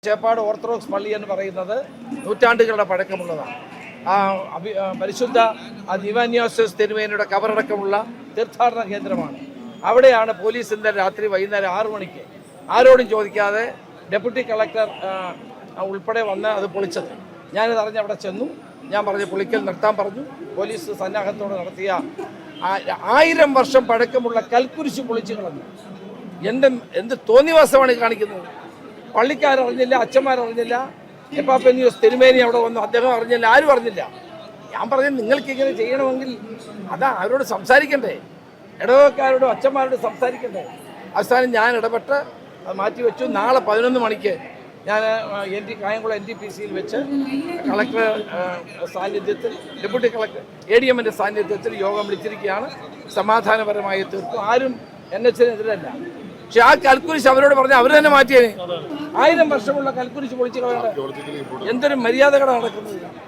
Cheppad orthodox പള്ളി എന്ന് പറയുന്നത് നൂറ്റാണ്ടുകളുടെ പഴക്കമുള്ളതാണ്. പരിശുദ്ധ ദിവന്യാസോസ് തിരുമേനിയുടെ കബറടക്കമുള്ള തീർത്ഥാടന കേന്ദ്രമാണ്. അവിടെയാണ് പോലീസ് ഇന്നലെ രാത്രി വൈകുന്നേരം 6 മണിക്ക് ആരോടും ചോദിക്കാതെ ഡെപ്യൂട്ടി കളക്ടർ ഉൾപ്പെടെ വന്ന് അത് പൊളിച്ചത്. ഞാനിത് അറിഞ്ഞ് അവിടെ ചെന്നു. ഞാൻ പറഞ്ഞു പൊളിക്കൽ നിർത്താൻ പറഞ്ഞു. പോലീസ് സന്നാഹത്തോടെ നടത്തിയ 1000 വർഷം പഴക്കമുള്ള കൽക്കുരിശ് പൊളിച്ചു കളഞ്ഞു. എന്ത് തോന്നിവാസമാണ് കാണിക്കുന്നത്. പള്ളിക്കാരറിഞ്ഞില്ല, അച്ഛന്മാരറിഞ്ഞില്ല, എപ്പാപ്പന്യൂസ് തിരുമേനി അവിടെ വന്നു, അദ്ദേഹം അറിഞ്ഞില്ല, ആരും അറിഞ്ഞില്ല. ഞാൻ പറഞ്ഞു നിങ്ങൾക്ക് ഇങ്ങനെ ചെയ്യണമെങ്കിൽ അതാ അവരോട് സംസാരിക്കണ്ടേ, ഇടവക്കാരോടും അച്ഛന്മാരോടും സംസാരിക്കണ്ടേ. അവസാനം ഞാൻ ഇടപെട്ട് അത് മാറ്റിവെച്ചു. നാളെ 11 മണിക്ക് ഞാൻ കായംകുളം NTPCയിൽ വെച്ച് കളക്ടർ സാന്നിധ്യത്തിൽ, ഡെപ്യൂട്ടി കളക്ടർ ADMൻ്റെ സാന്നിധ്യത്തിൽ യോഗം വിളിച്ചിരിക്കുകയാണ്. സമാധാനപരമായി തീർക്കും. ആരും NHനെതിരല്ല. പക്ഷെ ആ കൽക്കുരിശ് അവരോട് പറഞ്ഞാൽ അവർ തന്നെ മാറ്റിയേനെ. 1000 വർഷമുള്ള കൽക്കുരിശ് പൊളിച്ചു കളയേണ്ട എന്തൊരു മര്യാദകളാണ് നടക്കുന്നത്.